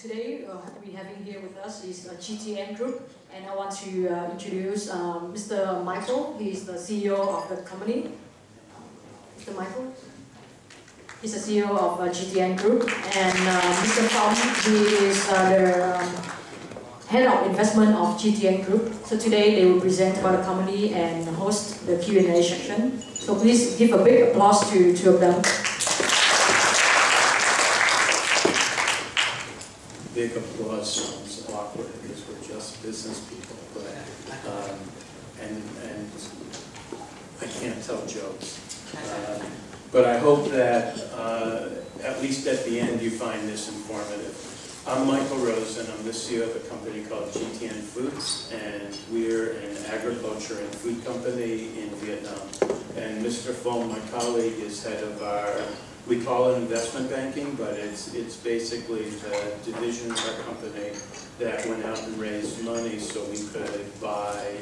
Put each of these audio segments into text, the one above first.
Today we're having here with us is GTN Group, and I want to introduce Mr. Michael. He is the CEO of the company. Mr. Michael? He's the CEO of GTN Group, and Mr. Phong, he is the head of investment of GTN Group. So today they will present about the company and host the Q&A section. So please give a big applause to two of them. Big applause sounds awkward because we're just business people, but and I can't tell jokes. But I hope that at least at the end you find this informative. I'm Michael Rosen. I'm the CEO of a company called GTN Foods, and we're an agriculture and food company in Vietnam. And Mr. Phong, my colleague, is head of our, we call it investment banking, but it's basically the division of our company that went out and raised money so we could buy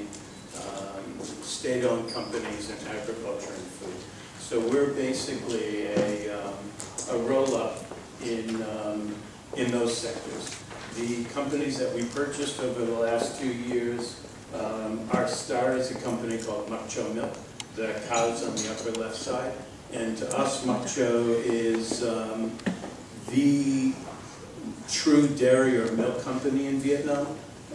state-owned companies in agriculture and food. So we're basically a roll-up in those sectors. The companies that we purchased over the last 2 years, our star is a company called Mok Cho Milk, the cows on the upper left side. And to us, Mok Cho is the true dairy or milk company in Vietnam.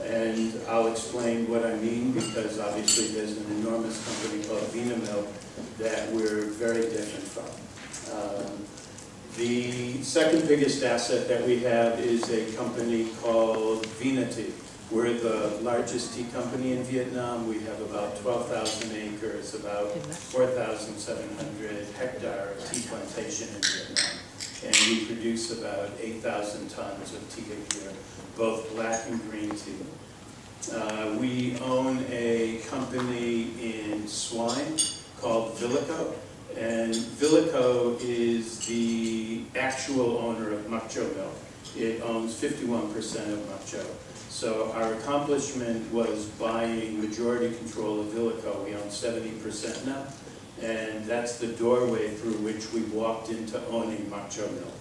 And I'll explain what I mean, because obviously there's an enormous company called Vinamilk that we're very different from. The second biggest asset that we have is a company called Vinatea. We're the largest tea company in Vietnam. We have about 12,000 acres, about 4,700 hectare of tea plantation in Vietnam. And we produce about 8,000 tons of tea a year, both black and green tea. We own a company in swine called Vilico. And Vilico is the actual owner of Mok Cho Milk. It owns 51% of Mok Cho. So our accomplishment was buying majority control of Vilico. We own 70% now. And that's the doorway through which we walked into owning Mok Cho Milk.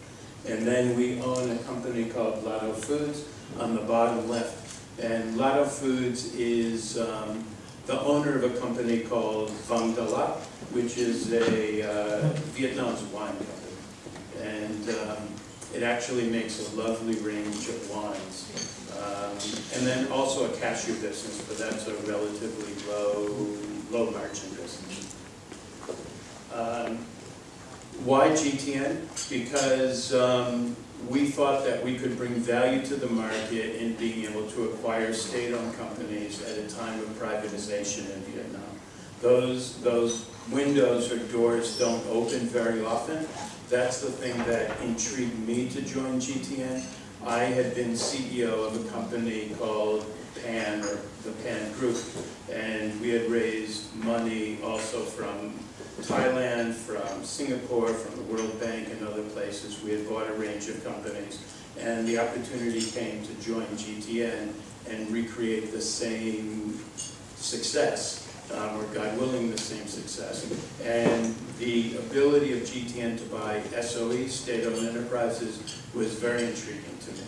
And then we own a company called Lotto Foods on the bottom left. And Lotto Foods is the owner of a company called Vang Dalat, which is Vietnam's wine company. And it actually makes a lovely range of wines. And then also a cashew business, but that's a relatively low margin business. Why GTN? Because we thought that we could bring value to the market in being able to acquire state-owned companies at a time of privatization in Vietnam. Those windows or doors don't open very often. That's the thing that intrigued me to join GTN. I had been CEO of a company called PAN, or the PAN Group, and we had raised money also from Thailand, from Singapore, from the World Bank and other places. We had bought a range of companies, and the opportunity came to join GTN and recreate the same success, or God willing, the same success. And the ability of GTN to buy SOEs, state-owned enterprises, was very intriguing to me.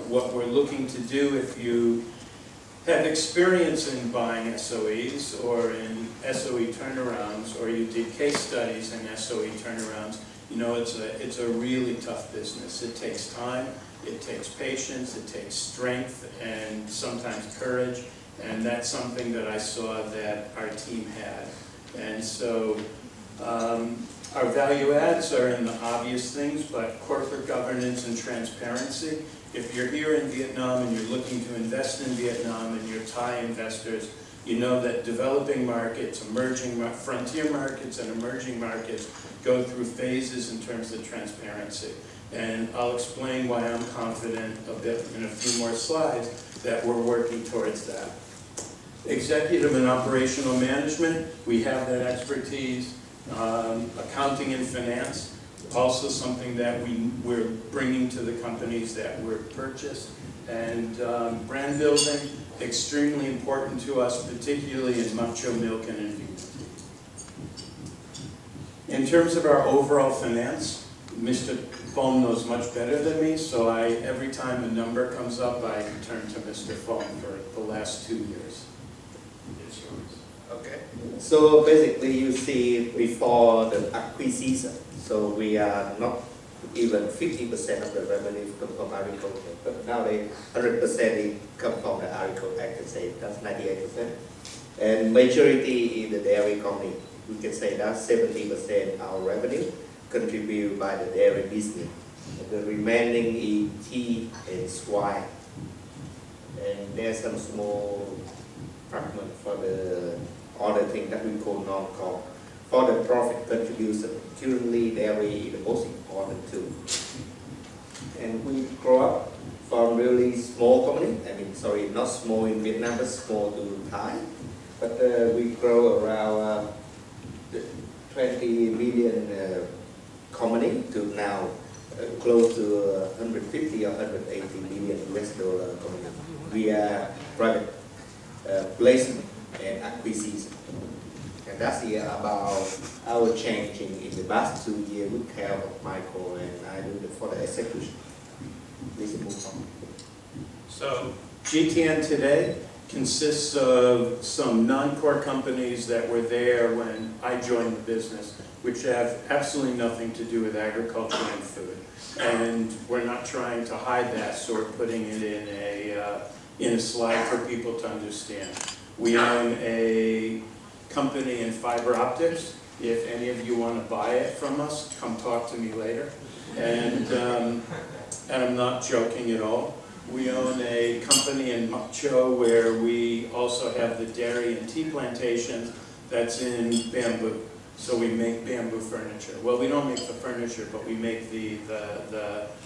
What we're looking to do, if you have experience in buying SOEs or in SOE turnarounds, or you did case studies in SOE turnarounds, you know it's a really tough business. It takes time, it takes patience, it takes strength, and sometimes courage. And that's something that I saw that our team had. And so our value adds are in the obvious things, but corporate governance and transparency. If you're here in Vietnam and you're looking to invest in Vietnam and you're Thai investors, you know that developing markets, frontier markets and emerging markets go through phases in terms of transparency. And I'll explain why I'm confident a bit in a few more slides that we're working towards that. Executive and operational management, we have that expertise. Accounting and finance, also something that we're bringing to the companies that were purchased. And brand building, extremely important to us, particularly in Mok Cho Milk and in Vinatea. In terms of our overall finance, Mr. Fong knows much better than me, so every time a number comes up, I turn to Mr. Fong for the last 2 years. It's yours. Okay. So basically, you see before the acquisition, so we are not even 50% of the revenue come from agriculture, but nowadays 100% come from the agriculture. I can say that's 98%, and majority in the dairy company. We can say that 70% our revenue contributed by the dairy business. And the remaining is tea and swine. And there's some small fragment for the other thing that we call non-core. For the profit contribution, currently dairy is the most important too. And we grow up from really small company. I mean, sorry, not small in Vietnam, but small to Thai. But we grow around 20 million company to now close to 150 or 180 million US dollar company. We are private placement and acquisition. And that's about our changing in the past 2 years with help of Michael, and I do it for the execution. Please move on. So GTN today consists of some non-core companies that were there when I joined the business, which have absolutely nothing to do with agriculture and food. And we're not trying to hide that, so we're putting it in a slide for people to understand. We own a company in fiber optics. If any of you want to buy it from us, come talk to me later. And I'm not joking at all. We own a company in Mok Cho where we also have the dairy and tea plantations that's in bamboo. So we make bamboo furniture. Well, we don't make the furniture, but we make the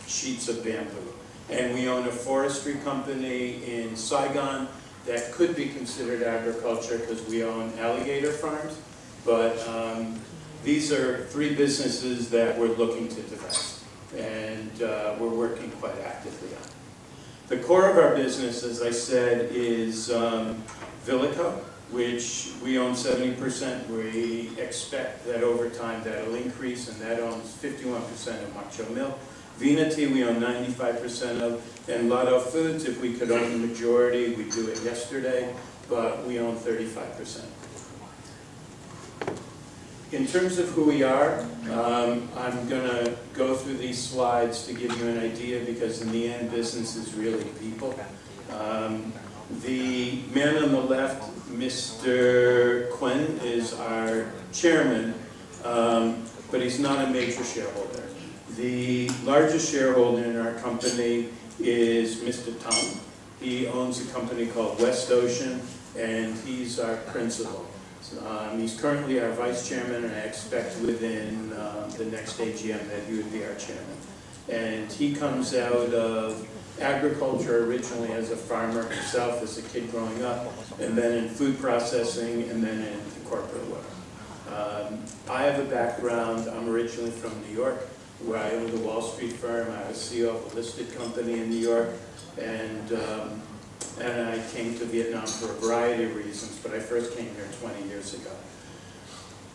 sheets of bamboo. And we own a forestry company in Saigon that could be considered agriculture because we own alligator farms. But these are 3 businesses that we're looking to divest, and we're working quite actively on. The core of our business, as I said, is Villico, which we own 70%. We expect that over time that'll increase, and that owns 51% of Mok Cho Milk. Vina Tea we own 95% of, and Lotto Foods, if we could own the majority, we'd do it yesterday, but we own 35%. In terms of who we are, I'm going to go through these slides to give you an idea, because in the end, business is really people. The man on the left, Mr. Quinn, is our chairman, but he's not a major shareholder. The largest shareholder in our company is Mr. Tong. He owns a company called West Ocean, and he's our principal. He's currently our vice chairman, and I expect within the next AGM that he would be our chairman. And he comes out of agriculture originally as a farmer himself, as a kid growing up, and then in food processing, and then in the corporate world. I have a background, I'm originally from New York, where I owned a Wall Street firm. I was CEO of a listed company in New York, and I came to Vietnam for a variety of reasons, but I first came here 20 years ago.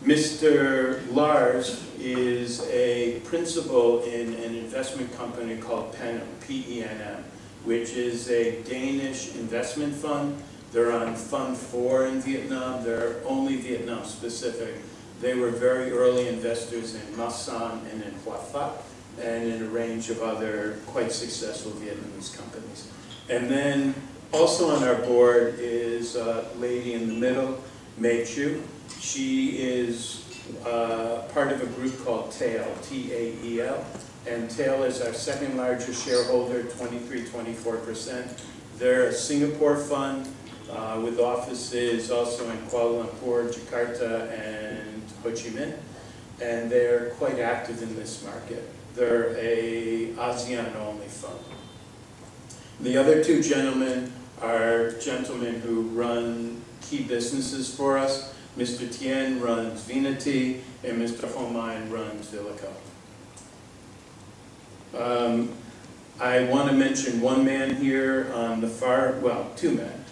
Mr. Lars is a principal in an investment company called Penum, P-E-N-M, which is a Danish investment fund. They're on Fund 4 in Vietnam. They're only Vietnam specific. They were very early investors in Masan and in Hoa Phat, and in a range of other quite successful Vietnamese companies. And then also on our board is a lady in the middle, Mei Chu. She is part of a group called TAIL, T-A-E-L, and TAIL is our second largest shareholder, 23-24%. They're a Singapore fund with offices also in Kuala Lumpur, Jakarta, and Ho Chi Minh, and they're quite active in this market. They're a ASEAN-only fund. The other 2 gentlemen are gentlemen who run key businesses for us. Mr. Tien runs Vina Tea, and Mr. Homine runs Villico. I want to mention one man here on the far, well, 2 men.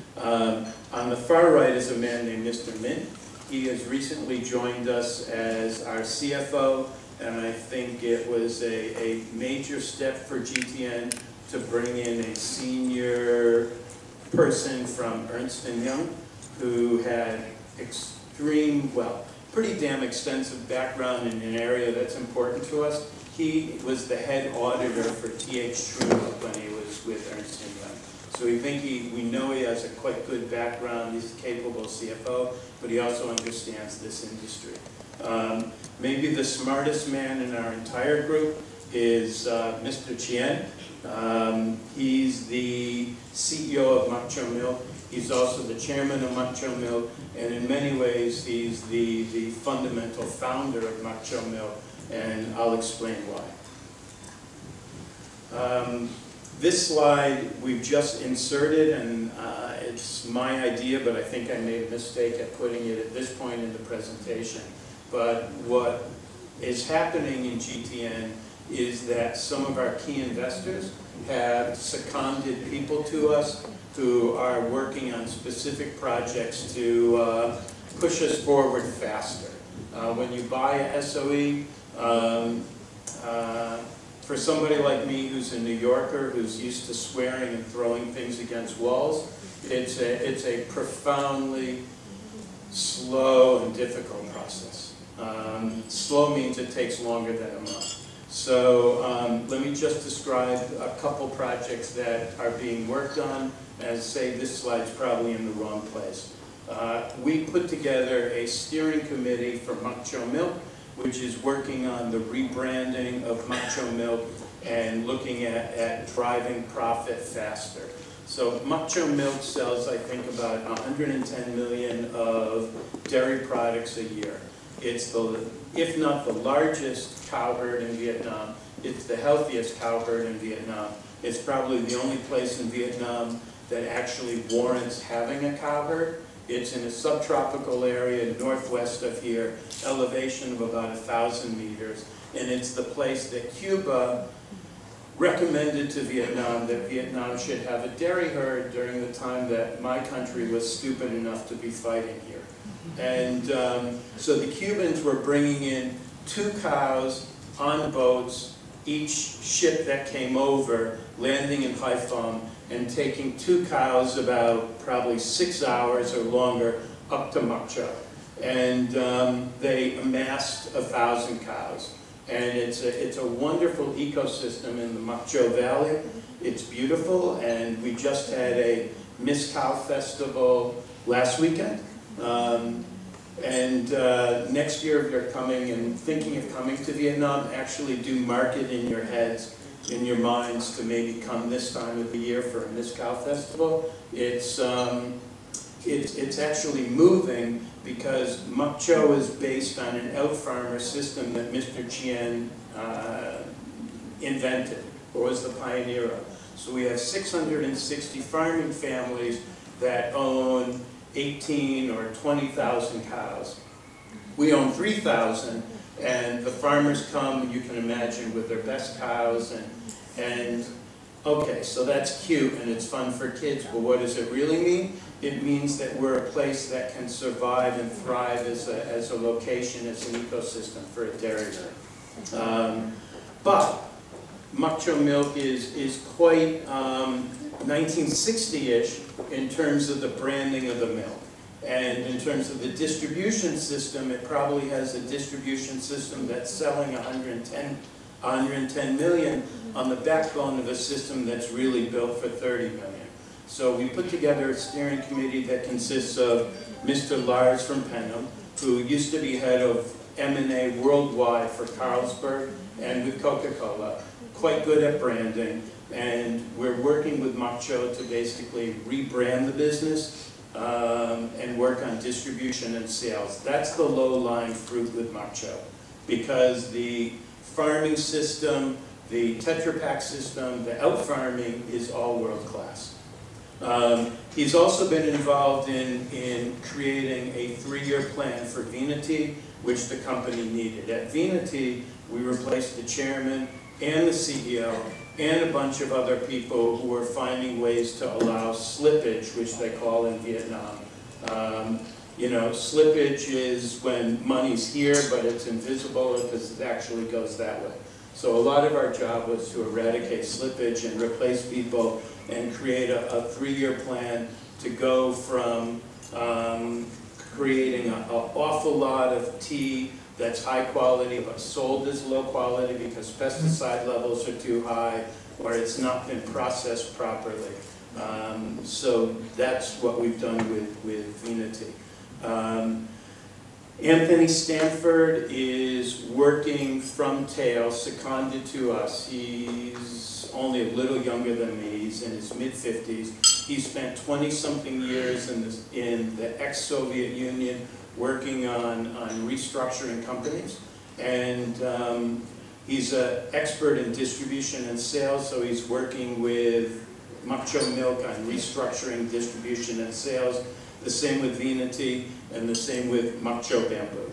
On the far right is a man named Mr. Min. He has recently joined us as our CFO and I think it was a major step for GTN to bring in a senior person from Ernst & Young who had pretty damn extensive background in an area that's important to us. He was the head auditor for T.H. Truman when he was with Ernst & Young. So we know he has a quite good background. He's a capable CFO, but he also understands this industry. Maybe the smartest man in our entire group is Mr. Chien. He's the CEO of Mak Chow Milk. He's also the chairman of Mak Chow Milk, and in many ways he's the fundamental founder of Mak Chow Milk, and I'll explain why. This slide we've just inserted, and it's my idea, but I think I made a mistake at putting it at this point in the presentation. But what is happening in GTN is that some of our key investors have seconded people to us who are working on specific projects to push us forward faster. When you buy a SOE, for somebody like me who's a New Yorker, who's used to swearing and throwing things against walls, it's a profoundly slow and difficult process. Slow means it takes longer than a month. So let me just describe a couple projects that are being worked on. As say, this slide's probably in the wrong place. We put together a steering committee for Mak Chow Milk, which is working on the rebranding of Mak Chow Milk and looking at driving profit faster. So Mak Chow Milk sells, I think, about 110 million of dairy products a year. It's if not the largest cow herd in Vietnam, it's the healthiest cow herd in Vietnam. It's probably the only place in Vietnam that actually warrants having a cow herd. It's in a subtropical area northwest of here, elevation of about 1,000 meters, and it's the place that Cuba recommended to Vietnam that Vietnam should have a dairy herd during the time that my country was stupid enough to be fighting here. And so the Cubans were bringing in 2 cows on boats, each ship that came over, landing in Haiphong, and taking 2 cows about probably 6 hours or longer up to Mak Chow. And they amassed 1,000 cows. And it's a wonderful ecosystem in the Mak Chow Valley. It's beautiful, and we just had a Miss Cow Festival last weekend. Next year, if you're coming and thinking of coming to Vietnam, actually do mark it in your heads, in your minds, to maybe come this time of the year for a Miss Cow Festival. It's actually moving because Mak Chow is based on an elk farmer system that Mr. Chien invented, or was the pioneer of. So we have 660 farming families that own 18 or 20,000 cows. We own 3,000, and the farmers come, you can imagine, with their best cows, and okay, so that's cute and it's fun for kids, but what does it really mean? It means that we're a place that can survive and thrive as a location, as an ecosystem for a dairy herd. But Mak Chow Milk is quite 1960-ish in terms of the branding of the milk. And in terms of the distribution system, it probably has a distribution system that's selling 110 million on the backbone of a system that's really built for 30 million. So we put together a steering committee that consists of Mr. Lars from Penham, who used to be head of M&A worldwide for Carlsberg and with Coca-Cola, quite good at branding. And we're working with Mak Chow to basically rebrand the business and work on distribution and sales. That's the low-lying fruit with Mak Chow, because the farming system, the Tetra Pak system, the elk farming is all world-class. He's also been involved in creating a 3-year plan for Vinity, which the company needed. At Vinity, we replaced the chairman and the CEO and a bunch of other people who were finding ways to allow slippage, which they call in Vietnam, You know, slippage is when money's here, but it's invisible because it actually goes that way. So a lot of our job was to eradicate slippage and replace people and create a 3-year plan to go from creating an awful lot of tea that's high quality but sold as low quality because pesticide levels are too high or it's not been processed properly. So that's what we've done with VVI. Anthony Stanford is working from tail, seconded to us. He's only a little younger than me. He's in his mid-50s. He spent 20-something years in the ex-Soviet Union working on restructuring companies. And he's an expert in distribution and sales, so he's working with Makcho Milk on restructuring, distribution, and sales. The same with VVI, and the same with Makcho Bamboo.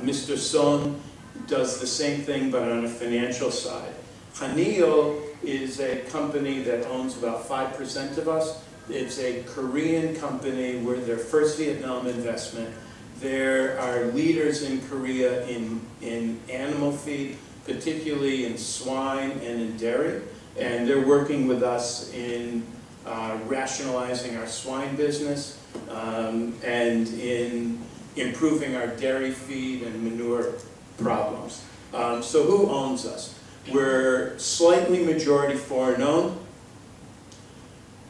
Mr. Son does the same thing, but on a financial side. Haneo is a company that owns about 5% of us. It's a Korean company. We're their first Vietnam investment. There are leaders in Korea in animal feed, particularly in swine and in dairy. And they're working with us in rationalizing our swine business and in improving our dairy feed and manure problems. So who owns us? We're slightly majority foreign owned.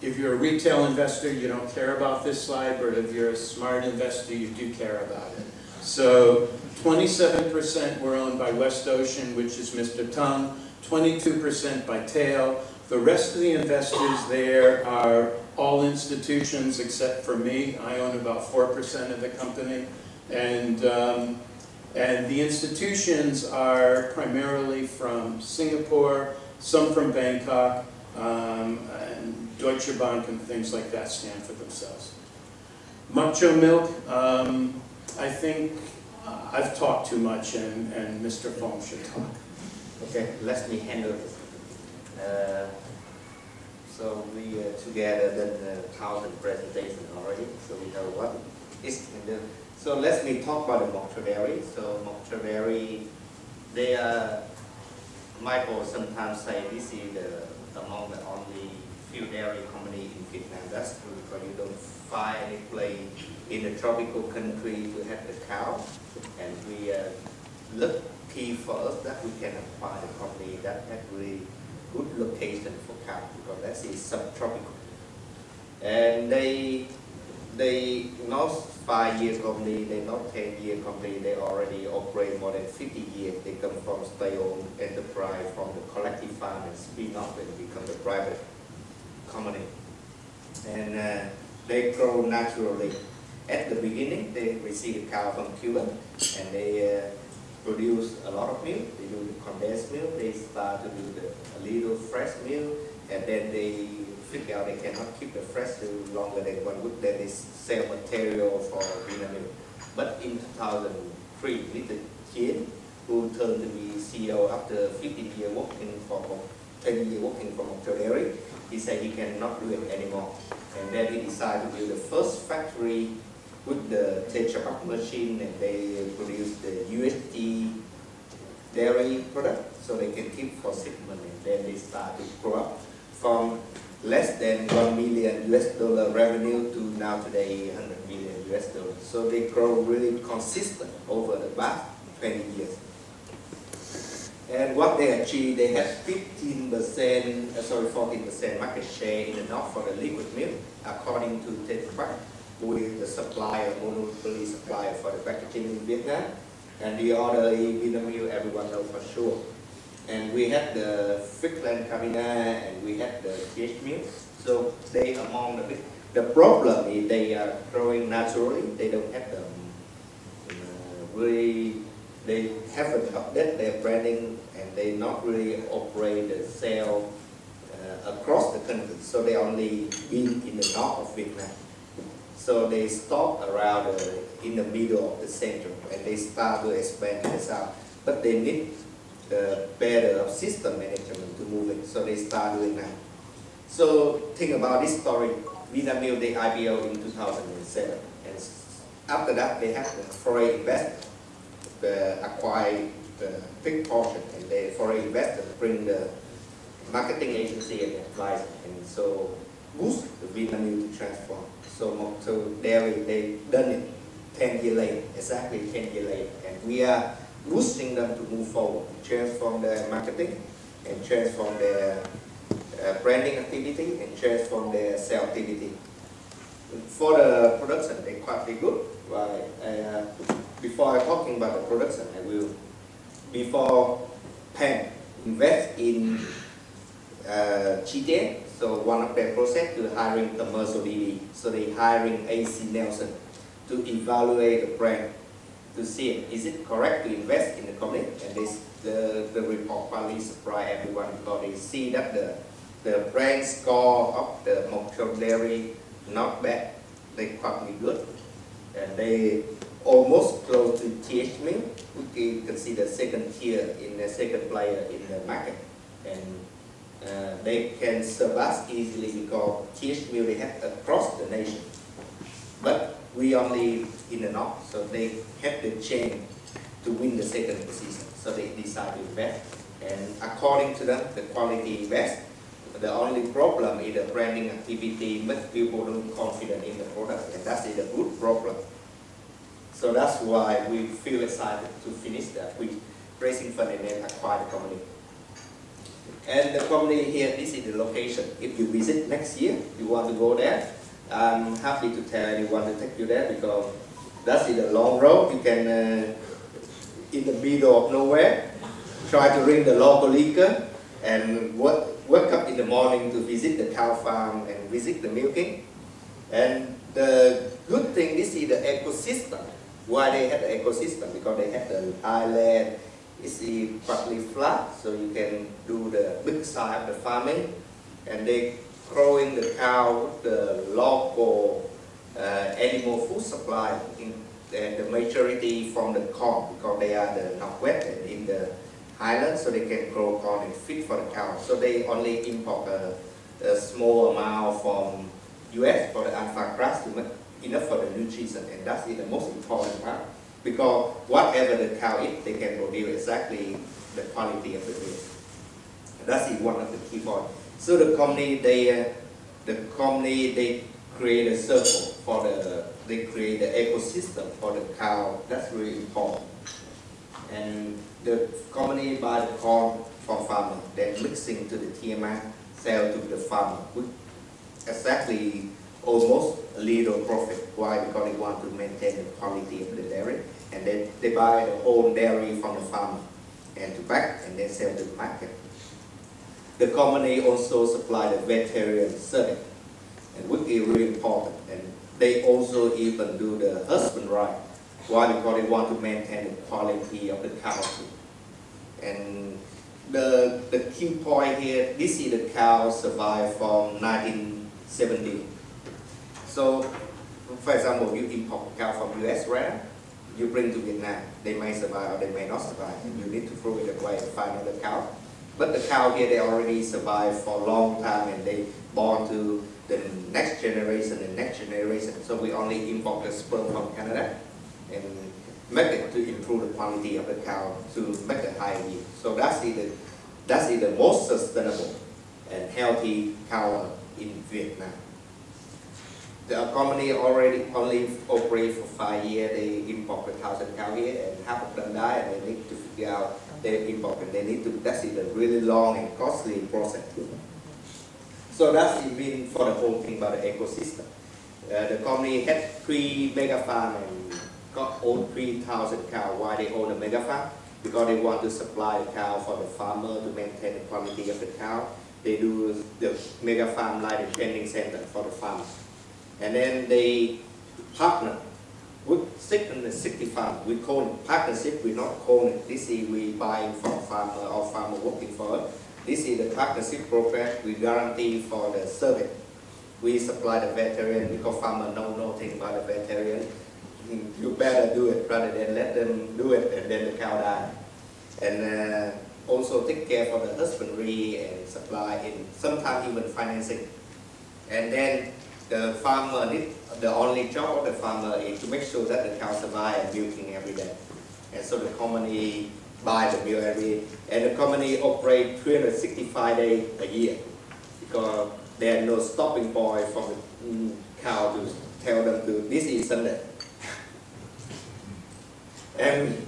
If you're a retail investor, you don't care about this slide, but if you're a smart investor, you do care about it. So 27% were owned by West Ocean, which is Mr. Tung, 22% by Tail. The rest of the investors there are all institutions except for me. I own about 4% of the company. And the institutions are primarily from Singapore, some from Bangkok, and Deutsche Bank and things like that stand for themselves. Makcho Milk, I think I've talked too much and Mr. Fong should talk. Okay, let me handle this. So we together done 1,000 presentations already, so we know what is can do. So let me talk about the Makcho Dairy. So Makcho Dairy, they are, Michael sometimes say this is among the only few dairy company in Vietnam. That's true because you don't find any place in a tropical country to have the cow, and we look key for us that we can acquire a company that has really good location for cow because that is subtropical. And they not 5-year company, they not 10-year company, they already operate more than 50 years. They come from state-owned enterprise, from the collective farm and spin off and become the private company. And they grow naturally. At the beginning, they receive cow from Cuba and they produce a lot of milk. They do the condensed milk, they start to do a little fresh milk, and then they figure out they cannot keep the fresh milk longer than 1 week, then they sell material for Vietnam milk. But in 2003, Mr. Chien, who turned to be CEO after 15 years working for 10 years working for Makcho Dairy, he said he cannot do it anymore. And then he decided to build the first factory with the tetra machine, and they produce the USG dairy product so they can keep for shipment, and then they start to grow up from less than $1 million revenue to now today $100 million. So they grow really consistent over the past 20 years. And what they achieved, they had 14% market share in the north for the liquid milk, according to Tetra Pak, who is the supplier, monopoly supplier for the packaging in Vietnam. And the other Vietnam milk, everyone knows for sure. And we had the Ficland Cabina and we had the PH milk. So they among the big. The problem is they are growing naturally. They don't have the they haven't updated their branding and they not really operate the sale across the country. So they only been in the north of Vietnam. So they stop around in the middle of the center and they start to expand in the south. But they need better system management to move it. So they start doing that. So think about this story. Vietnam Milk, they IPO in 2007. And after that, they have the foreign investor acquire the big portion, and the foreign investor bring the marketing agency and advisor, and so boost the Vietnamese to transform. So dairy, they done it 10 years later, exactly 10 years later, and we are boosting them to move forward, to transform their marketing, and transform their branding activity, and transform their sales activity. For the production, they're quite good. Right? Before I'm talking about the production, I will, before Pan invest in GTN, so one of their process is hiring commercial DD. So they hiring AC Nelson to evaluate the brand, to see is it correct to invest in the company, and this the report finally surprise everyone because they see that the brand score of the Mokchom dairy not bad, they quite good, and they almost close to TH Milk, which is considered second tier in the second player in the market, and they can surpass easily because TH Milk they have across the nation, but we only in the north, so they have the chance to win the second position, so they decide to invest, and according to them, the quality best. The only problem is the branding activity, make people don't confident in the product, and that's a good problem. So that's why we feel excited to finish that with raising fund and then acquire the company. And the company here, this is the location. If you visit next year, you want to go there, I'm happy to tell anyone to take you there because that's in the long road. You can, in the middle of nowhere, try to ring the local liquor and wake up in the morning to visit the cow farm and visit the milking. And the good thing, this is the ecosystem. Why they have the ecosystem? Because they have the island, it's partly flat, so you can do the big side of the farming, and they growing the cow, the local animal food supply, and the majority from the corn, because they are the northwest and in the highlands, so they can grow corn and feed for the cow. So they only import a small amount from US for the alpha grass to make enough for the nutrition, and that's the most important part. Because whatever the cow eats, they can produce exactly the quality of the milk. That's one of the key points. So the company, they create a circle for they create the ecosystem for the cow. That's really important. And the company buy the corn from farmer, then mixing to the TMI, sell to the farmer with exactly almost a little profit. Why? Because they want to maintain the quality of the dairy, and then they buy the whole dairy from the farmer and to pack and then sell to the market. The company also supply the vegetarian service, and which is really important. And they also even do the husbandry. Why? Because they want to maintain the quality of the cow too. And the key point here, this is the cow survived from 1970. So, for example, you import a cow from US rare, you bring to Vietnam, they may survive or they may not survive, and you need to throw it away and find another cow. But the cow here, they already survived for a long time, and they born to the next generation and next generation. So we only import the sperm from Canada and make it to improve the quality of the cow to make a high yield. So that's the most sustainable and healthy cow in Vietnam. The company already only operate for 5 years. They import 1,000 cow here, and half of them die, and they need to figure out they import, and they need to. That's a really long and costly process. So that's it mean for the whole thing about the ecosystem. The company had 3 mega farms and got own 3,000 cows. Why they own a mega farm? Because they want to supply the cow for the farmer to maintain the quality of the cow. They do the mega farm like a training center for the farmers. And then they partner with 60 farmers. We call it partnership, we not call it this is we buying from farmer or farmer working for us. This is the partnership program. We guarantee for the service. We supply the vegetarian because farmer know nothing about the vegetarian. You better do it rather than let them do it and then the cow die. And also take care for the husbandry and supply in sometimes even financing. And then The farmer the only job of the farmer is to make sure that the cow survive and milking every day. And so the company buy the milk every day. And the company operates 365 days a year because there are no stopping point from the cow to tell them to this is Sunday. And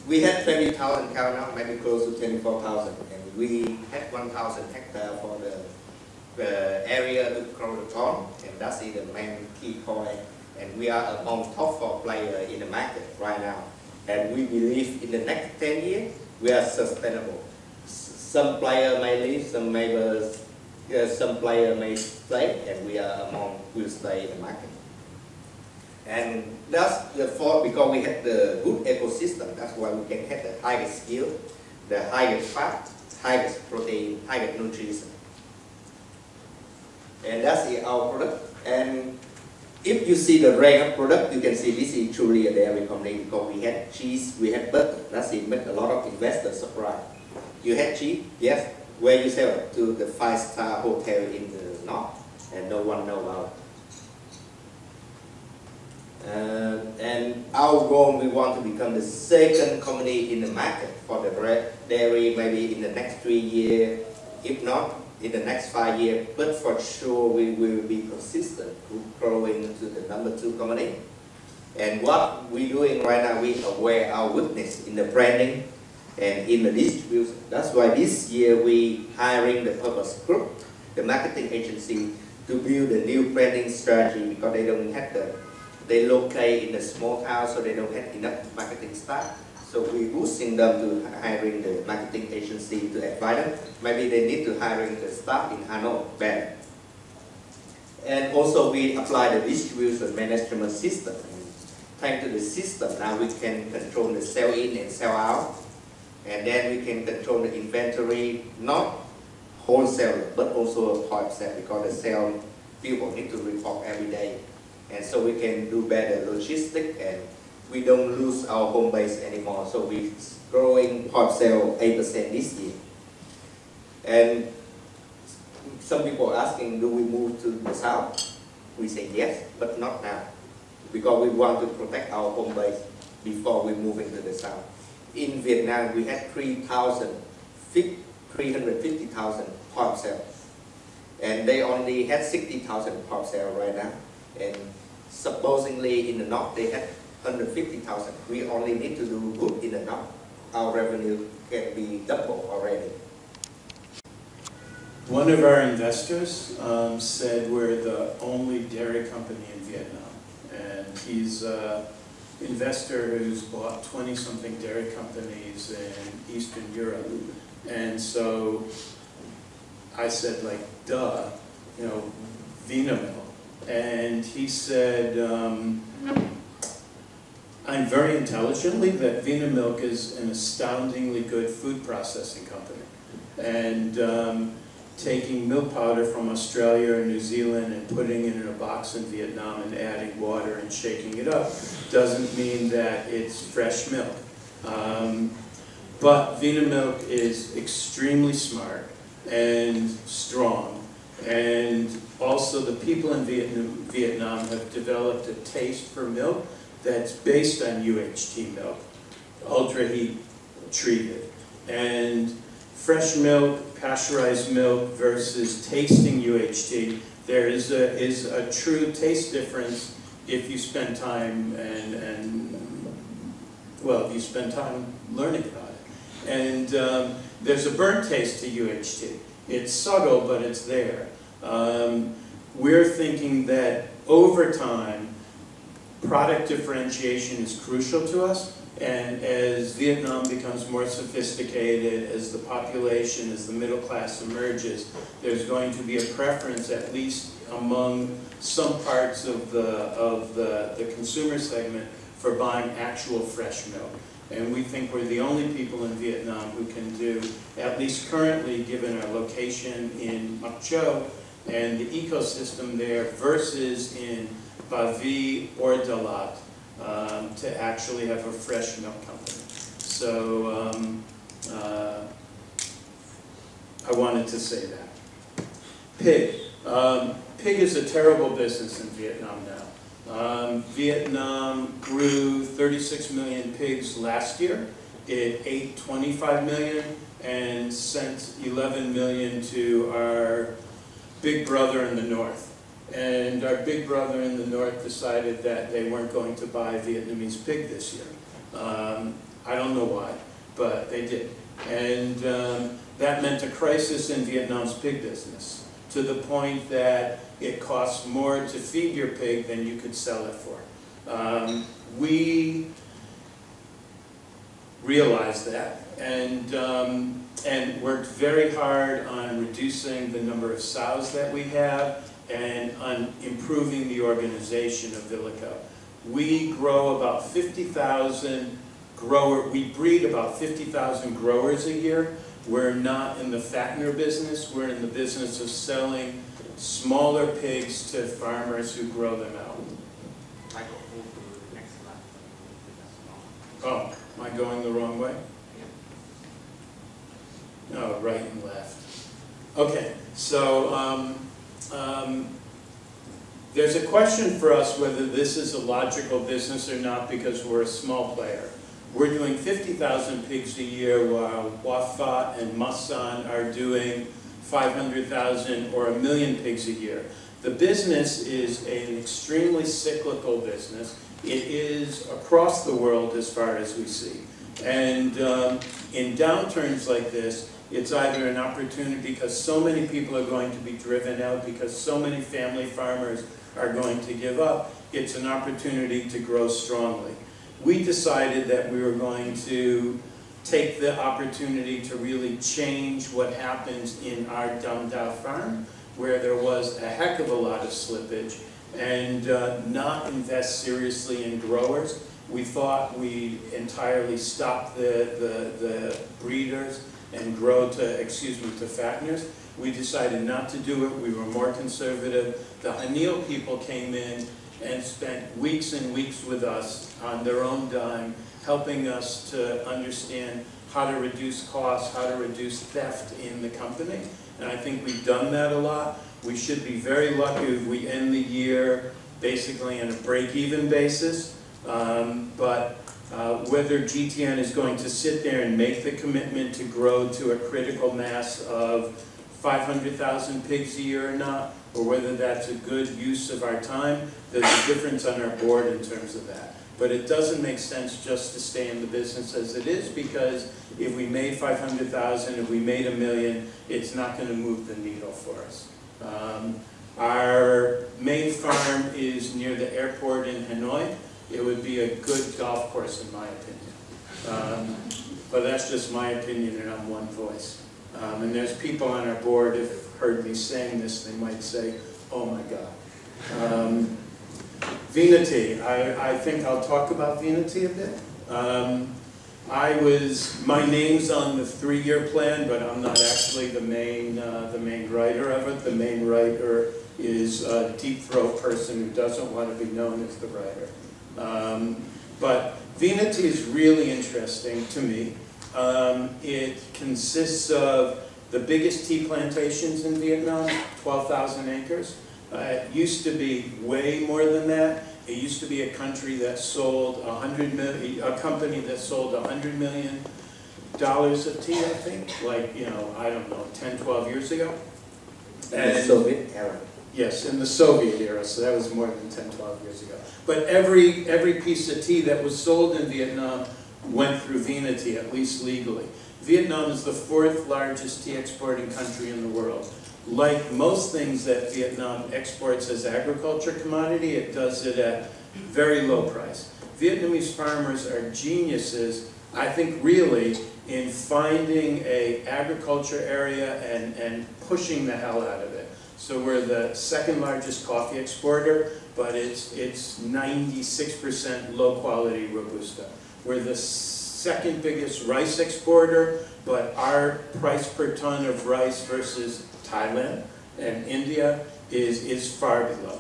we had 20,000 cows now, maybe close to 24,000. And we had 1,000 hectares for the area to grow the corn, and that's the main key point. And we are among top 4 players in the market right now. And we believe in the next 10 years, we are sustainable. Some player may leave, some player may stay, and we are will stay in the market. And that's the fault because we have the good ecosystem. That's why we can have the highest yield, the highest fat, highest protein, highest nutrition. And that's our product. And if you see the range of product, you can see this is truly a dairy company because we had cheese, we had butter. That's it, made a lot of investors surprised. You had cheese? Yes. Where you sell it? To the 5-star hotel in the north, and no one knows about it. And our goal, we want to become the second company in the market for the dairy, maybe in the next 3 years, if not in the next 5 years. But for sure, we will be consistent, growing to the number 2 company. And what we're doing right now, we aware our weakness in the branding and in the distribution. That's why this year we hiring the Purpose Group, the marketing agency, to build a new branding strategy because they don't have they locate in a small town, so they don't have enough marketing staff. So we're boosting them to hiring the marketing agency to advise them. Maybe they need to hiring the staff in Hanoi better. And also we apply the distribution management system. And thanks to the system, now we can control the sell in and sell out. And then we can control the inventory, not wholesale, but also point sale, because the sale people need to report every day. And so we can do better logistics, and we don't lose our home base anymore. So we're growing point sale 8% this year. And some people are asking, do we move to the south? We say yes, but not now, because we want to protect our home base before we move into the south. In Vietnam, we had 350,000 point sale, and they only had 60,000 point sale right now. And supposedly in the north, they had 150,000. We only need to do good in the north. Our revenue can be double already. One of our investors said we're the only dairy company in Vietnam, and he's an investor who's bought 20-something dairy companies in Eastern Europe. And so I said, like, duh, you know, Vinamilk. And he said, I'm very intelligently that Vinamilk is an astoundingly good food processing company. And taking milk powder from Australia or New Zealand and putting it in a box in Vietnam and adding water and shaking it up doesn't mean that it's fresh milk. But Vinamilk is extremely smart and strong. And also the people in Vietnam have developed a taste for milk that's based on UHT milk, ultra heat treated. And fresh milk, pasteurized milk versus tasting UHT, there is a true taste difference if you spend time if you spend time learning about it. And there's a burnt taste to UHT. It's subtle, but it's there. We're thinking that over time, product differentiation is crucial to us. And as Vietnam becomes more sophisticated, as the population, as the middle class emerges, there's going to be a preference, at least among some parts of the consumer segment, for buying actual fresh milk. And we think we're the only people in Vietnam who can do, at least currently, given our location in Mach Châu and the ecosystem there, versus in Ba Vi or Dalat, to actually have a fresh milk company. So I wanted to say that. Pig. pig is a terrible business in Vietnam now. Vietnam grew 36 million pigs last year. It ate 25 million and sent 11 million to our big brother in the north. And our big brother in the north decided that they weren't going to buy Vietnamese pig this year. I don't know why, but they did. And that meant a crisis in Vietnam's pig business, to the point that it costs more to feed your pig than you could sell it for. We realized that and worked very hard on reducing the number of sows that we have and on improving the organization of Vilico. We grow about 50,000 we breed about 50,000 growers a year. We're not in the fattener business, we're in the business of selling smaller pigs to farmers who grow them out. Michael, move to the next slide. Oh, am I going the wrong way? No, right and left. Okay, so there's a question for us whether this is a logical business or not because we're a small player. We're doing 50,000 pigs a year while Wafat and Masan are doing 500,000 or 1 million pigs a year. The business is an extremely cyclical business. It is across the world as far as we see. And in downturns like this, it's either an opportunity because so many people are going to be driven out, because so many family farmers are going to give up, it's an opportunity to grow strongly. We decided that we were going to take the opportunity to really change what happens in our Dam Dao farm, where there was a heck of a lot of slippage, and not invest seriously in growers. We thought we'd entirely stop the breeders and grow to fatteners. We decided not to do it. We were more conservative. The Hanil people came in and spent weeks and weeks with us on their own dime, helping us to understand how to reduce costs, how to reduce theft in the company. And I think we've done that a lot. We should be very lucky if we end the year basically on a break-even basis. But whether GTN is going to sit there and make the commitment to grow to a critical mass of 500,000 pigs a year or not, or whether that's a good use of our time, there's a difference on our board in terms of that. But it doesn't make sense just to stay in the business as it is, because if we made 500,000, if we made 1 million, it's not going to move the needle for us. Our main farm is near the airport in Hanoi. It would be a good golf course in my opinion. But that's just my opinion and I'm one voice. And there's people on our board who've heard me saying this, they might say, oh my God. Veneti, I think I'll talk about Veneti a bit. My name's on the 3-year plan, but I'm not actually the main writer of it. The main writer is a deep throat person who doesn't want to be known as the writer. But Veneti is really interesting to me. It consists of the biggest tea plantations in Vietnam, 12,000 acres. It used to be way more than that. It used to be a country that sold a company that sold $100 million of tea, I think, like, I don't know, 10, 12 years ago. In the Soviet era. Yes, in the Soviet era, so that was more than 10, 12 years ago. But every piece of tea that was sold in Vietnam went through Veneti, at least legally. Vietnam is the 4th largest tea exporting country in the world. Like most things that Vietnam exports as agriculture commodity, it does it at very low price. Vietnamese farmers are geniuses, I think, really, in finding an agriculture area and pushing the hell out of it. So we're the 2nd largest coffee exporter, but it's 96% low quality Robusta. We're the 2nd biggest rice exporter, but our price per ton of rice versus Thailand and India is far below.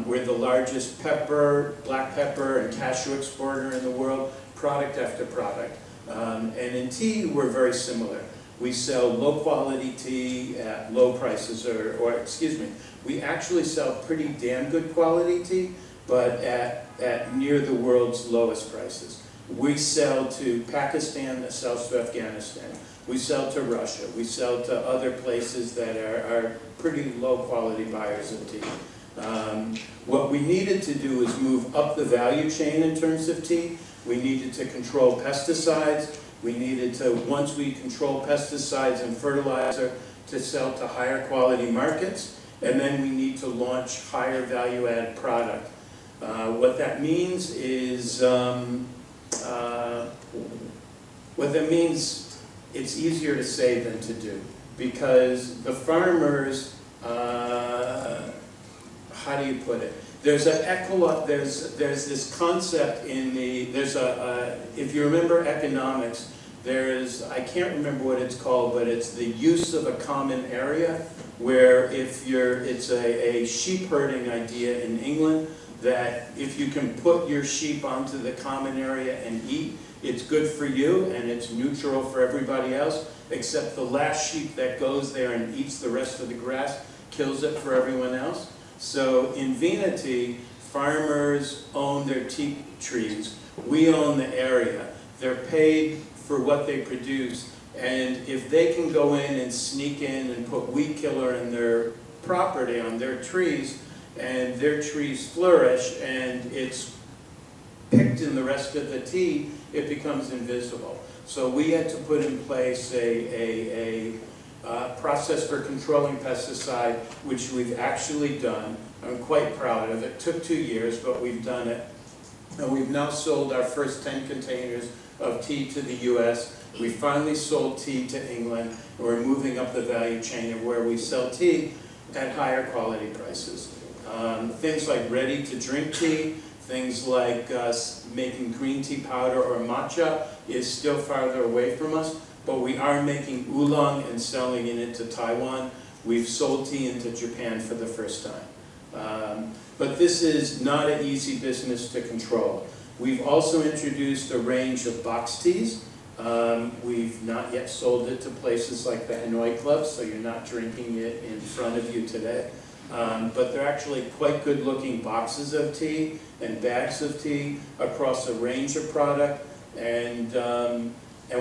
We're the largest black pepper and cashew exporter in the world, product after product. And in tea, we're very similar. We sell low quality tea at low prices, or excuse me, we actually sell pretty damn good quality tea, but at near the world's lowest prices. We sell to Pakistan that sells to Afghanistan. We sell to Russia. We sell to other places that are pretty low quality buyers of tea. What we needed to do is move up the value chain in terms of tea. We needed to control pesticides. We needed to, once we control pesticides and fertilizer, to sell to higher quality markets. And then we need to launch higher value added product. What that means is, it's easier to say than to do, because the farmers, how do you put it? There's this concept in the, if you remember economics, I can't remember what it's called, but it's the use of a common area, where it's a sheep herding idea in England, that if you can put your sheep onto the common area and eat, it's good for you and it's neutral for everybody else, except the last sheep that goes there and eats the rest of the grass kills it for everyone else. So in Vina Tea, farmers own their tea trees. We own the area. They're paid for what they produce, and if they can go in and sneak in and put weed killer in their property on their trees, and their trees flourish and it's picked in the rest of the tea, it becomes invisible. So we had to put in place a process for controlling pesticide, which we've actually done. I'm quite proud of it. It took 2 years, but we've done it. And we've now sold our first 10 containers of tea to the US. We finally sold tea to England, and we're moving up the value chain of where we sell tea at higher quality prices. Things like ready-to-drink tea, things like making green tea powder or matcha is still farther away from us, but we are making oolong and selling it to Taiwan. We've sold tea into Japan for the first time. But this is not an easy business to control. We've also introduced a range of box teas. We've not yet sold it to places like the Hanoi Club, so you're not drinking it in front of you today. But they're actually quite good looking boxes of tea and bags of tea across a range of product. And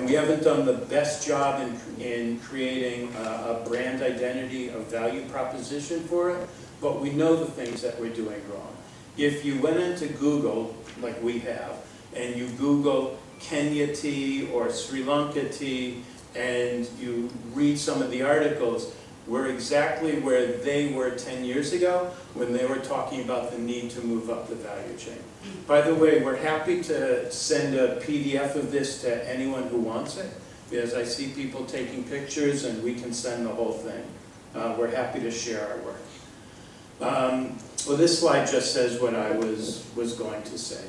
we haven't done the best job in creating a brand identity, a value proposition for it, but we know the things that we're doing wrong. If you went into Google, like we have, and you Google Kenya tea or Sri Lanka tea, and you read some of the articles, we're exactly where they were 10 years ago when they were talking about the need to move up the value chain. By the way, we're happy to send a PDF of this to anyone who wants it, because I see people taking pictures and we can send the whole thing. We're happy to share our work. Well, this slide just says what I was going to say.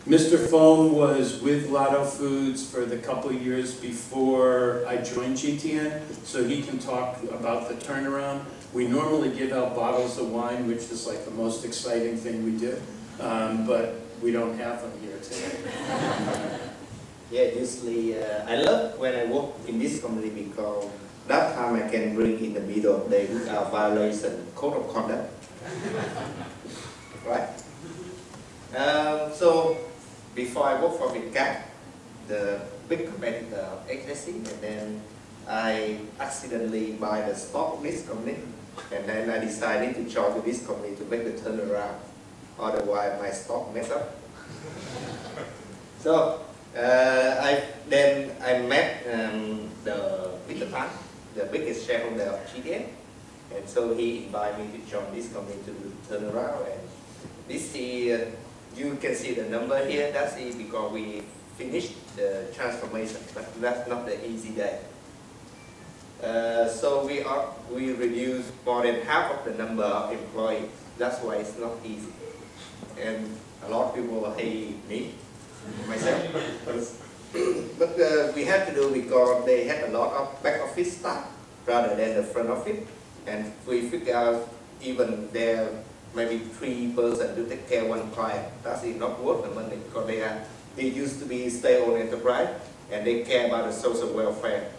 Mr. Foam was with Lotto Foods for the couple of years before I joined GTN, so he can talk about the turnaround. We normally give out bottles of wine, which is like the most exciting thing we do, but we don't have them here today. Yeah, usually I love when I work in this company because that time I can bring in the middle of the day without violation code of conduct. Right? So before I worked for VivCat, the big competitor of HSC, and then I accidentally buy the stock of this company, and then I decided to join this company to make the turnaround. Otherwise, my stock messed up. So I met Mr. Pan, the biggest shareholder of GTN, and so he invited me to join this company to turn around. And this year, you can see the number here. That's it because we finished the transformation, but that's not the easy day. So we reduced more than half of the number of employees. That's why it's not easy. And a lot of people hate me, myself. But we had to do because they had a lot of back office staff rather than the front office. And we figured out even there maybe 3 persons to take care of one client. That's not worth the money because they used to be state-owned enterprise and they care about the social welfare.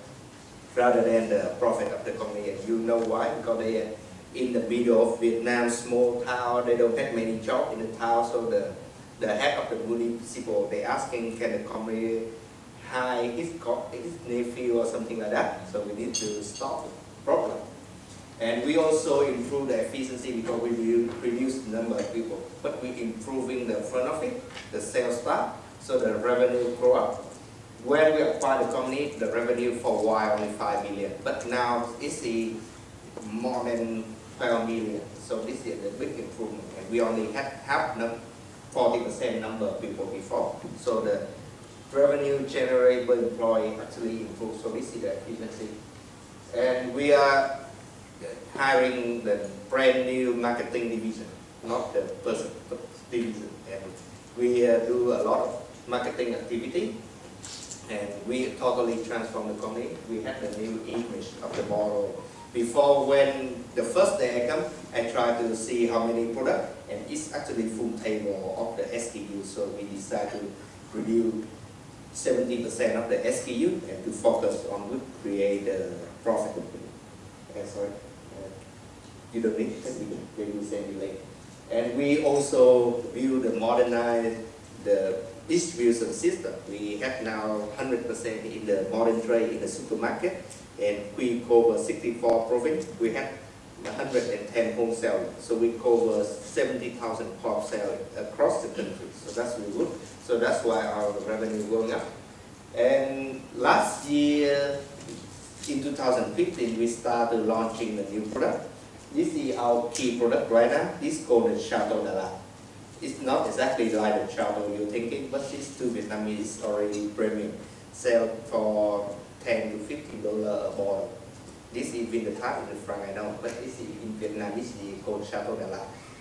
rather than the profit of the company. And you know why? Because they are in the middle of Vietnam, small town, they don't have many jobs in the town, so the head of the municipal, they asking can the company hire his nephew or something like that, so we need to stop the problem. And we also improve the efficiency because we will reduce the number of people, but we improving the front office, the sales staff, so the revenue grow up. When we acquired the company, the revenue for a while only 5 million, but now it's more than 12 million. So this is a big improvement, and we only have 40% number of people before. So the revenue generated per employee actually improved. So this is the efficiency, and we are hiring the brand new marketing division, not the person division, and we do a lot of marketing activity. And we totally transformed the company. We had the new image of the model. Before, when the first day I come, I try to see how many products, and it's actually full table of the SKU. So we decided to reduce 70% of the SKU and to focus on what create the profit. Sorry, you don't need it. We will send you later. And we also build and modernize the distribution system. We have now 100% in the modern trade in the supermarket, and we cover 64 provinces. We have 110 wholesale, so we cover 70,000 wholesale across the country. So that's really good. So that's why our revenue going up. And last year, in 2015, we started launching the new product. This is our key product right now. This is called the Chateau Dala. It's not exactly like the Chateau you're thinking, but it's to Vietnamese already premium. Sell for $10 to $15 a bottle. This is in the type in the franc, I know, but this is in Vietnam, this is called Chateau Dala.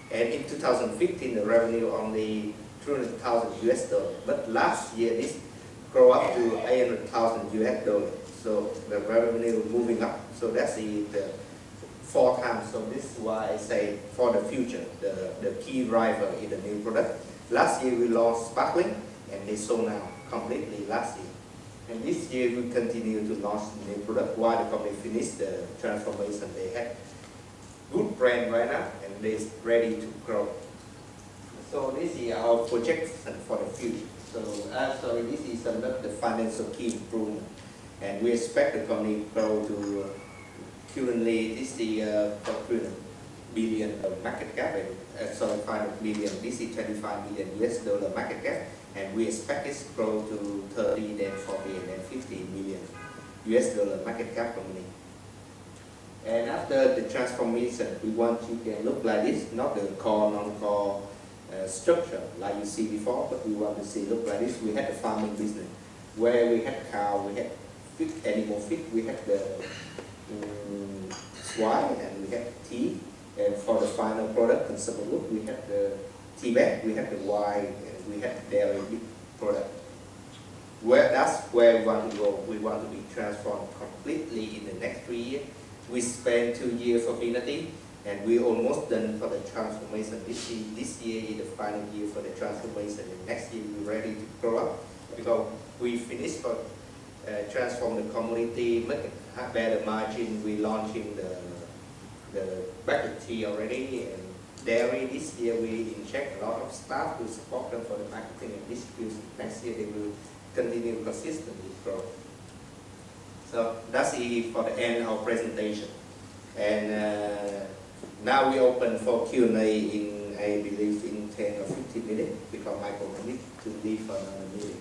And in 2015, the revenue only 200,000 US dollars. But last year, this grew up to 800,000 US dollars. So the revenue moving up. So that's the 4 times. So this is why I say for the future, the key driver is the new product. Last year we launched sparkling, and they sold now completely last year. And this year we continue to launch the new product while the company finished the transformation. They have good brand right now, and they're ready to grow. So this is our projection for the future. So sorry, this is some of the financial key improvement, and we expect the company to grow to currently this is $4 billion market cap, and 500 million. This is 25 million US dollar market cap, and we expect it to grow to 30, then 40, and then 50 million US dollar market cap company. And after the transformation, we want you to look like this, not the core, non-core structure like you see before, but we want to see look like this. We had the farming business where we had cow, we had animal feed, we had the swine, and we had tea, and for the final product, consumer good, we had the tea bag, we had the wine, and we had dairy product. That's where we want to go. We want to be transformed completely in the next 3 years. We spent 2 years for Finity, and we almost done for the transformation. This year is the final year for the transformation, and next year we're ready to grow up because we finished for transform the community, make a better margin. We launching the packet tea already, and dairy. This year we inject a lot of staff to support them for the marketing and distribution. Next year they will continue consistently grow. So that's it for the end of our presentation. And now we open for Q&A in, I believe, in 10 or 15 minutes because Michael needs to leave for another meeting.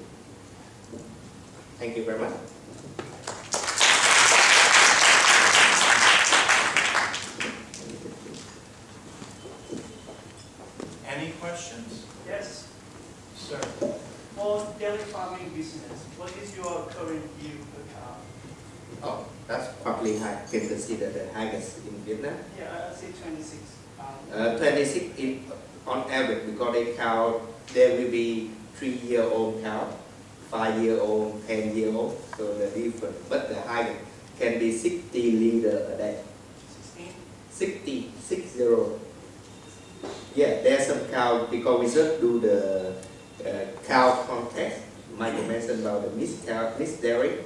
Thank you very much. Any questions? Yes. Sir. For dairy farming business, what is your current yield per cow? Oh, that's probably high. Can consider the highest in Vietnam. Yeah, I say 26. 26 in, on average, because they cow, there will be 3-year-old cow, 5-year-old, 10-year-old, so the different. But the highest can be 60 liters a day. 16? 60. Yeah, there's some cow, because we just do the cow contest. Michael mentioned about the mixed dairy.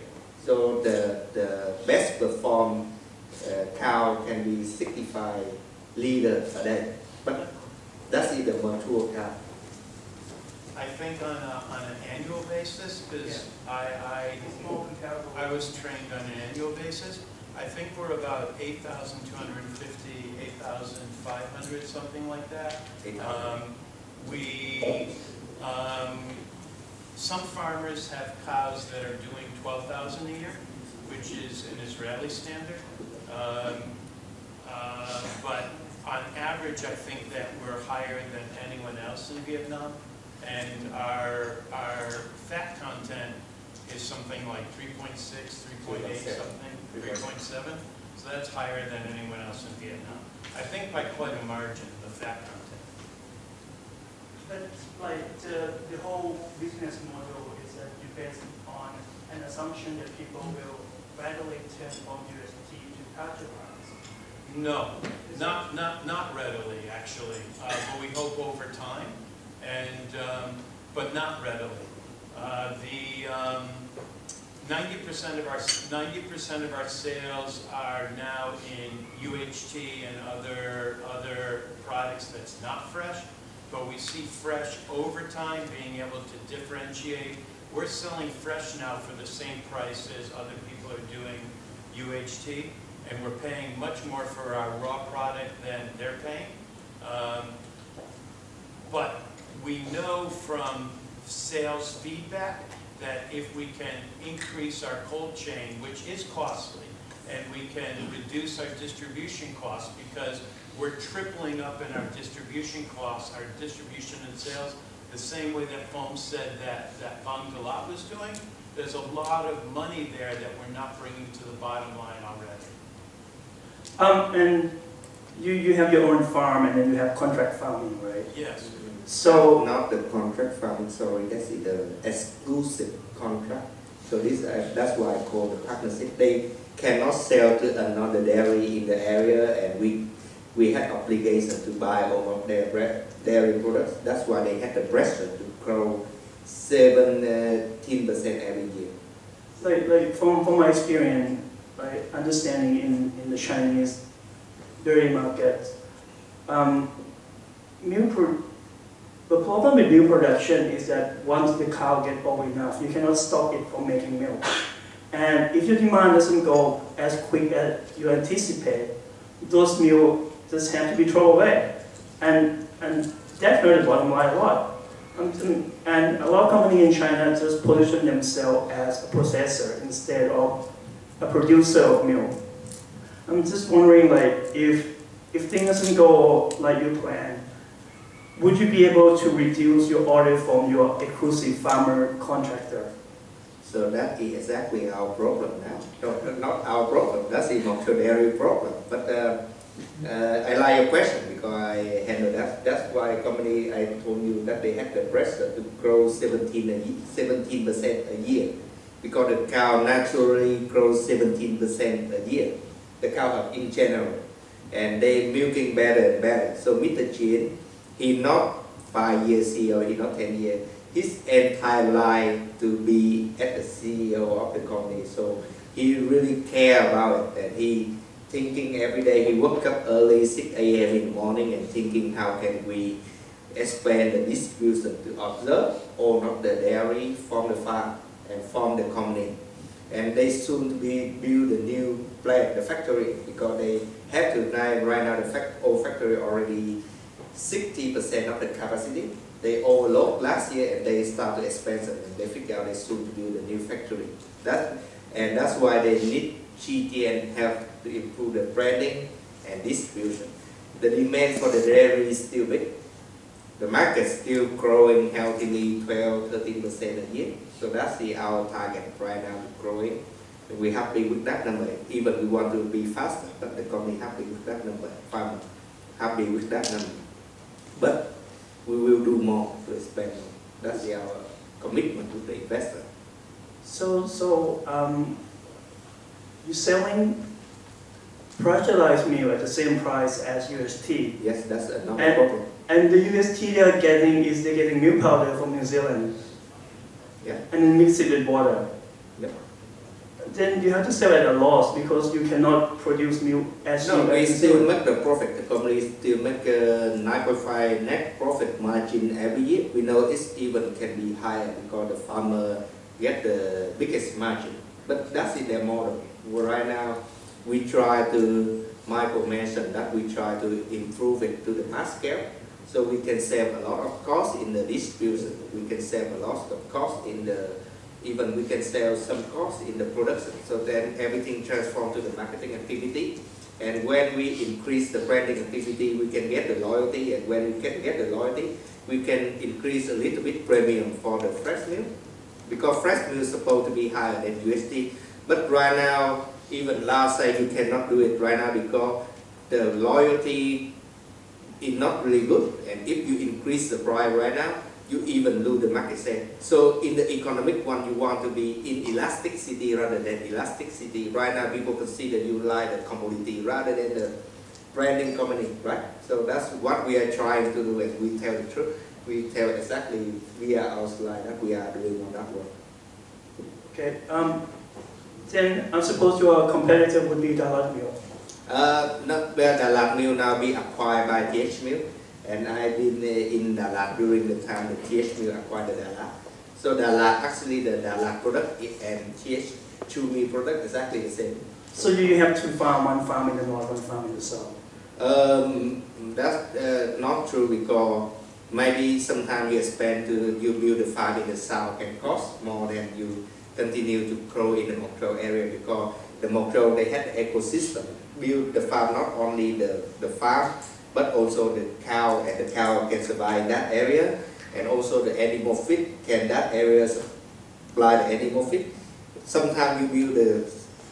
So the best perform cow can be 65 liters a day, but that's in the mature cow. I think on an annual basis, because I was trained on an annual basis. I think we're about 8,250, 8,500, something like that. Some farmers have cows that are doing 12,000 a year, which is an Israeli standard. But on average, I think that we're higher than anyone else in Vietnam. And our fat content is something like 3.6, 3.8 something, 3.7. So that's higher than anyone else in Vietnam. I think by quite a margin, the fat content. But like the whole business model is that you based on an assumption that people will readily turn from UST to patronize. No, not readily actually, but we hope over time, and but not readily. 90% of our sales are now in UHT and other products that's not fresh, but we see fresh over time being able to differentiate. We're selling fresh now for the same price as other people are doing UHT, and we're paying much more for our raw product than they're paying. But we know from sales feedback that if we can increase our cold chain, which is costly, and we can reduce our distribution costs, because we're tripling up in our distribution costs, our distribution and sales, the same way that Foam said that Vang Dalat was doing. There's a lot of money there that we're not bringing to the bottom line already. And you have your own farm, and then you have contract farming, right? Yes. So not the contract farming, sorry, that's the exclusive contract. So this that's why I call the partnership. They cannot sell to another dairy in the area, and we had obligation to buy all of their dairy products. That's why they had the pressure to grow 17% every year. Like from my experience, like understanding in the Chinese dairy market, the problem with milk production is that once the cow gets old enough, you cannot stop it from making milk. And if your demand doesn't go as quick as you anticipate, those milk just have to be thrown away. And that's not the bottom line a lot. And a lot of companies in China just position themselves as a processor instead of a producer of milk. I'm just wondering, like, if things doesn't go like you plan, would you be able to reduce your order from your exclusive farmer contractor? So that is exactly our problem now. No, not our problem, that's the dairy problem. But I like your question because I handle that. That's why company, I told you that they had the pressure to grow 17% a year. Because the cow naturally grows 17% a year. The cow in general. And they milking better and better. So Mr. Chin, he not 5 years CEO, he not 10 years. His entire life to be at the CEO of the company. So he really care about it, and he thinking every day. He woke up early, 6 a.m. in the morning, and thinking how can we expand the distribution to observe all of the dairy from the farm and from the company. And they soon to be build a new plant, the factory, because they have to right now the old factory already 60% of the capacity. They overload last year and they start to expand it, and they figure out they soon to build a new factory. That's why they need GTN help to improve the branding and distribution. The demand for the dairy is still big. The market is still growing healthily 12-13% a year. So that's our target right now, growing. And we're happy with that number. Even we want to be faster, but the company happy with that number. Farmer happy with that number. But we will do more to expand more. That's our commitment to the investor. So you're selling pressurized milk at the same price as UST. Yes, that's another problem. And the UST they're getting milk powder from New Zealand. Yeah. And then mix it with water. Yeah. then you have to sell at a loss because you cannot produce milk as No, cheap we as you still do. make the profit. The company still make a 9.5 net profit margin every year. We know it's even can be higher because the farmer get the biggest margin. But that's in their model. Well, right now, we try to, Michael mentioned that we try to improve it to the mass scale. So we can save a lot of cost in the distribution. We can save a lot of cost in the, even we can save some cost in the production. So then everything transforms to the marketing activity. And when we increase the branding activity, we can get the loyalty. And when we can get the loyalty, we can increase a little bit premium for the fresh milk. Because fresh milk is supposed to be higher than USD. But right now, even last year, you cannot do it right now because the loyalty is not really good. And if you increase the price right now, you even lose the market share. So in the economic one, you want to be in elasticity rather than elasticity. Right now, people consider you like the commodity rather than the branding company, right? So that's what we are trying to do, and we tell the truth. We tell exactly via our slide that we are doing on that one. Okay. Then I suppose your competitor would be Dalat Milk. Not where Dalat Milk now be acquired by TH Milk, and I've been in Dalat during the time that TH Milk acquired the Dalat. So Dalat, actually the Dalat product and TH Chumi product is exactly the same. So you have two farms, one farm in the north, one farm in the south. That's not true because maybe sometimes you build a farm in the south can cost more than you continue to grow in the Mokro area because the Mokro, they had the ecosystem. Build the farm, not only the farm, but also the cow, and the cow can survive in that area, and also the animal feed, can that area supply the animal feed. Sometimes you build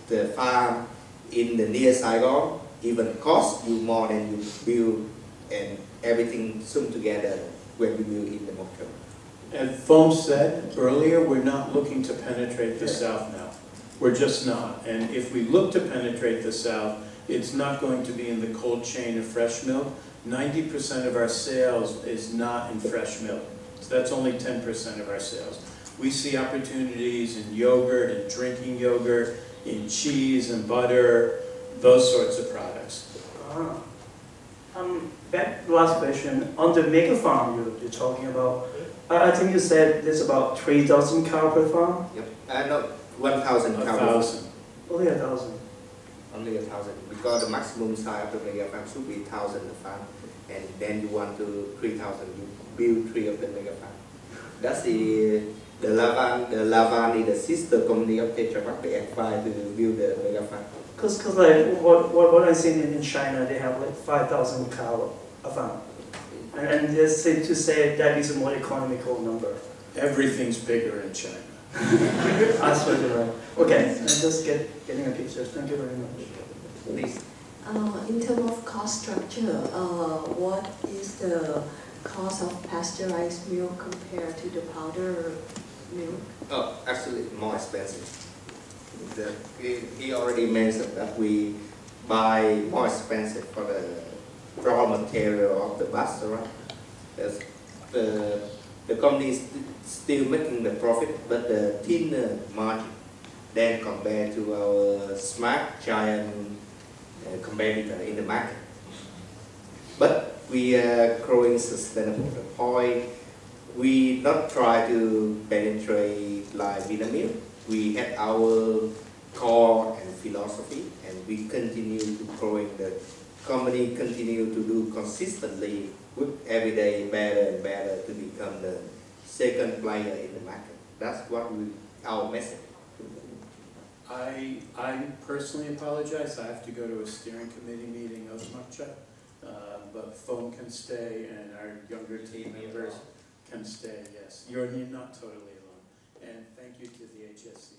the farm in the near Saigon, even cost you more than you build and everything soon together when you build in the Mokro. As Foam said earlier, we're not looking to penetrate the South now. We're just not. And if we look to penetrate the South, it's not going to be in the cold chain of fresh milk. 90% of our sales is not in fresh milk. So that's only 10% of our sales. We see opportunities in yogurt and drinking yogurt, in cheese and butter, those sorts of products. Back last question, on the mega farm you're talking about, I think you said there's about 3,000 cows per farm? Yep. No, 1,000 cows. 1,000. Only 1,000. Only 1,000, because the maximum size of the mega farm should be 1,000 a farm, and then you want to 3,000, you build 3 of the mega farm. That's the Lavan is the sister company of Tetra Pak. They acquired to build the mega farm. Cause like what I seen in China, they have like 5,000 cows a farm, and they seem to say that is a more economical number. Everything's bigger in China. Absolutely right. Okay, I'm just getting a picture. Thank you very much. Please. In terms of cost structure, what is the cost of pasteurized milk compared to the powder milk? Oh, actually more expensive. He already mentioned that we buy more expensive for the raw material of the pasteurized. The company is still making the profit, but the thinner margin than compared to our smart giant competitor in the market. But we are growing sustainable. The point, we not try to penetrate like Vietnamese. We have our core and philosophy, and we continue to growing. The company continue to do consistently with every day better and better to become the second player in the market. That's what our message. I personally apologize. I have to go to a steering committee meeting of Makcha, but Foam can stay and our younger team members can stay, yes. You're not totally alone. And thank you to the HSC.